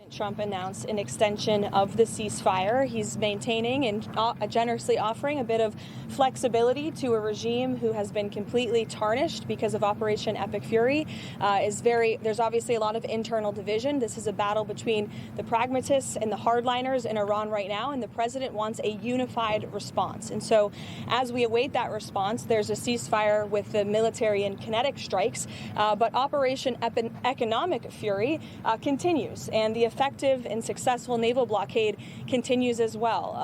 President Trump announced an extension of the ceasefire. He's maintaining and generously offering a bit of flexibility to a regime who has been completely tarnished because of Operation Epic Fury. There's obviously a lot of internal division. This is a battle between the pragmatists and the hardliners in Iran right now, and the president wants a unified response. And so as we await that response, there's a ceasefire with the military and kinetic strikes, but Operation Economic Fury continues, and the effective and successful naval blockade continues as well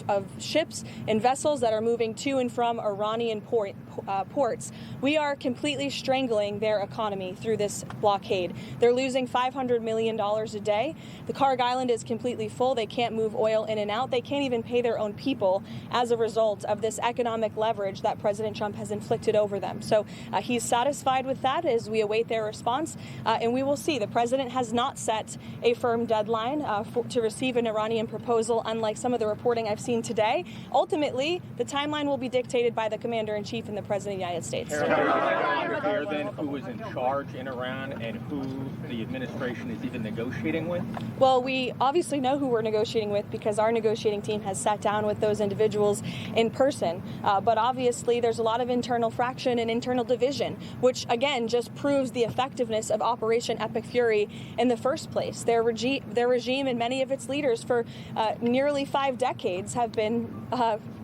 of ships and vessels that are moving to and from Iranian ports. We are completely strangling their economy through this blockade. They're losing $500 million a day. The Karg Island is completely full. They can't move oil in and out. They can't even pay their own people as a result of this economic leverage that President Trump has inflicted over them. So he's satisfied with that as we await their response, and we will see. The president has not set a firm deadline to receive an Iranian proposal, unlike some of the reporting I've seen today. Ultimately, the timeline will be dictated by the commander-in-chief and the president of the United States. Clear then who is in charge in Iran and who the administration is even negotiating with? Well, we obviously know who we're negotiating with because our negotiating team has sat down with those individuals in person. But obviously, there's a lot of internal fraction and internal division, which, again, just proves the effectiveness of Operation Epic Fury in the first place. Their regime and many of its leaders for nearly 5 decades have been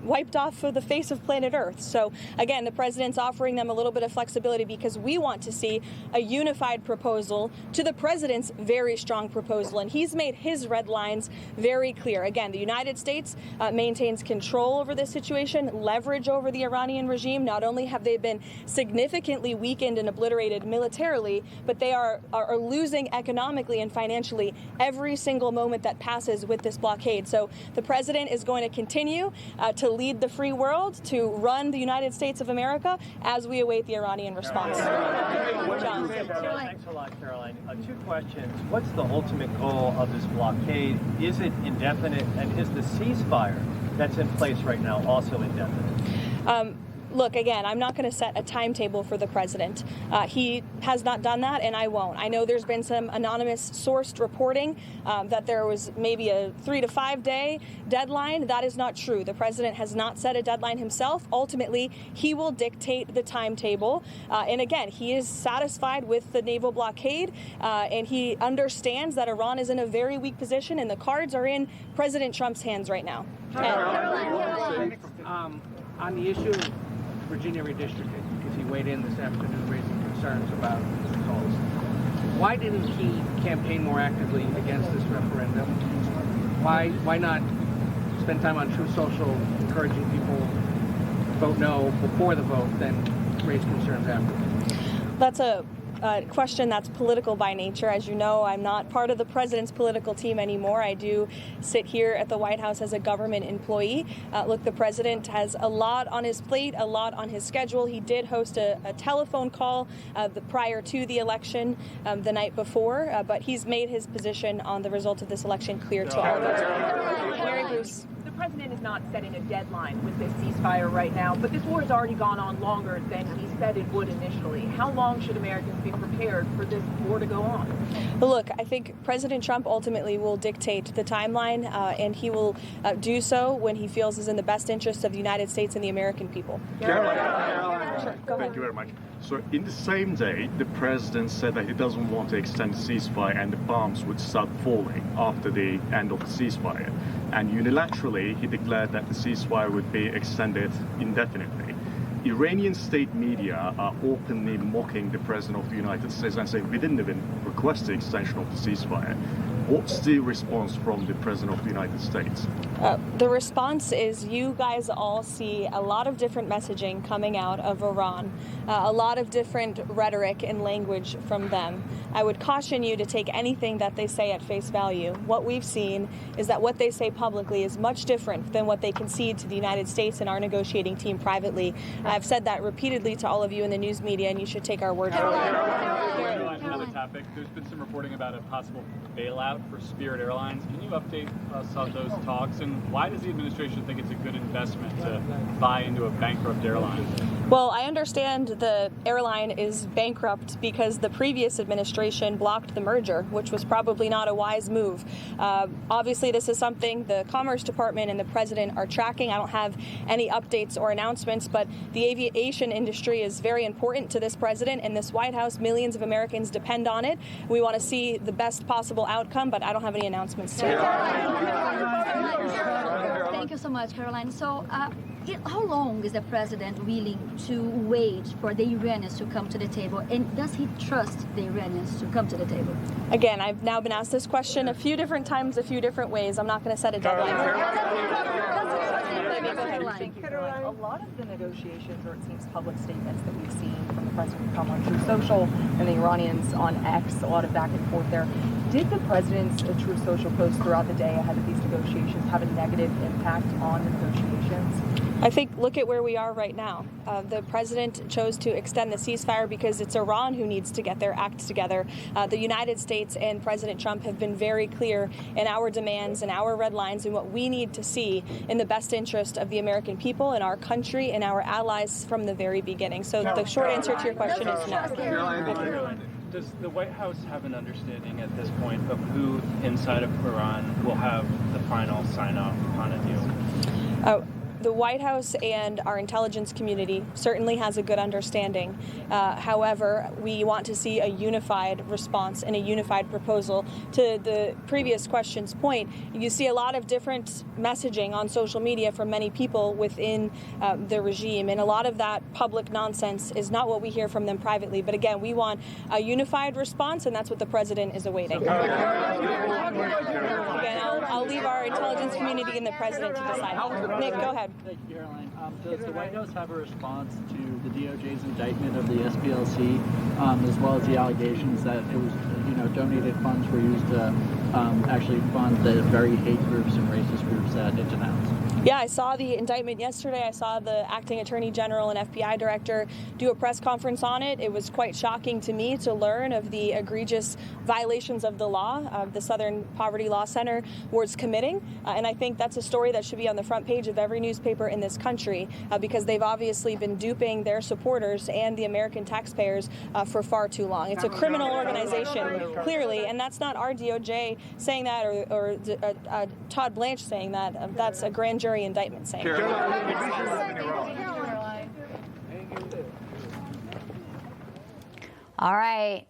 wiped off of the face of planet Earth. So, again, the president's offering them a little bit of flexibility because we want to see a unified proposal to the president's very strong proposal. And he's made his red lines very clear. Again, the United States maintains control over this situation, leverage over the Iranian regime. Not only have they been significantly weakened and obliterated militarily, but they are losing economically and financially every single moment that passes with this blockade. So the president is going to continue to lead the free world, to run the United States of America as we await the Iranian response. John. Thanks a lot, Caroline. 2 questions. What's the ultimate goal of this blockade? Is it indefinite? And is the ceasefire that's in place right now also indefinite? Look, again, I'm not going to set a timetable for the president. He has not done that, and I won't. I know there's been some anonymous sourced reporting that there was maybe a 3 to 5 day deadline. That is not true. The president has not set a deadline himself. Ultimately, he will dictate the timetable. And again, he is satisfied with the naval blockade, and he understands that Iran is in a very weak position, and the cards are in President Trump's hands right now. On the issue of Virginia redistricting, because he weighed in this afternoon raising concerns about the results. Why didn't he campaign more actively against this referendum? Why not spend time on True Social encouraging people to vote no before the vote, then raise concerns after? That's a question that's political by nature. As you know, I'm not part of the president's political team anymore. I do sit here at the White House as a government employee. Look, the president has a lot on his plate, a lot on his schedule. He did host a telephone call prior to the election the night before, but he's made his position on the result of this election clear to all of us. Mary Bruce. The president is not setting a deadline with this ceasefire right now, but this war has already gone on longer than he said it would initially. How long should Americans be prepared for this war to go on? Well, look, I think President Trump ultimately will dictate the timeline, and he will do so when he feels is in the best interest of the United States and the American people. Caroline. Sure, go Thank you very much. So in the same day, the president said that he doesn't want to extend the ceasefire and the bombs would start falling after the end of the ceasefire. And unilaterally, he declared that the ceasefire would be extended indefinitely. Iranian state media are openly mocking the President of the United States and saying we didn't even request the extension of the ceasefire. What's the response from the President of the United States? The response is you guys all see a lot of different messaging coming out of Iran, a lot of different rhetoric and language from them. I would caution you to take anything that they say at face value. What we've seen is that what they say publicly is much different than what they concede to the United States and our negotiating team privately. I've said that repeatedly to all of you in the news media, and you should take our word for it. Another topic. topic. There's been some reporting about a possible bailout for Spirit Airlines. Can you update us on those talks? And why does the administration think it's a good investment to buy into a bankrupt airline? Well, I understand the airline is bankrupt because the previous administration blocked the merger, which was probably not a wise move. Obviously, this is something the Commerce Department and the President are tracking. I don't have any updates or announcements, but the aviation industry is very important to this president and this White House. Millions of Americans depend on it. We want to see the best possible outcome, but I don't have any announcements today. Thank you so much, Karoline. So, how long is the president willing to wait for the Iranians to come to the table? And does he trust the Iranians to come to the table? Again, I've now been asked this question a few different times, a few different ways. I'm not going to set a deadline. Karoline, a lot of the negotiations, or it seems public statements that we've seen from the president come on Truth Social and the Iranians on X, a lot of back and forth there. Did the president's Truth Social post throughout the day ahead of these negotiations have a negative impact on the negotiations? I think look at where we are right now. The president chose to extend the ceasefire because it's Iran who needs to get their act together. The United States and President Trump have been very clear in our demands and our red lines and what we need to see in the best interest of the American people and our country and our allies from the very beginning. So the short answer to your question is no. Does the White House have an understanding at this point of who inside of Iran will have the final sign-off upon a deal? The White House and our intelligence community certainly has a good understanding. However, we want to see a unified response and a unified proposal. To the previous question's point, you see a lot of different messaging on social media from many people within the regime, and a lot of that public nonsense is not what we hear from them privately. But again, we want a unified response, and that's what the president is awaiting. Again, I'll leave our intelligence community and the president to decide. Nick, go ahead. Thank you, Caroline. Does the White House have a response to the DOJ's indictment of the SPLC, as well as the allegations that it was, donated funds were used to actually fund the very hate groups and racist groups that it denounced? Yeah, I saw the indictment yesterday. I saw the acting attorney general and FBI director do a press conference on it. It was quite shocking to me to learn of the egregious violations of the law the Southern Poverty Law Center was committing. And I think that's a story that should be on the front page of every newspaper in this country because they've obviously been duping their supporters and the American taxpayers for far too long. It's a criminal organization, clearly, and that's not our DOJ saying that or Todd Blanche saying that. That's a grand jury indictment saying. All right.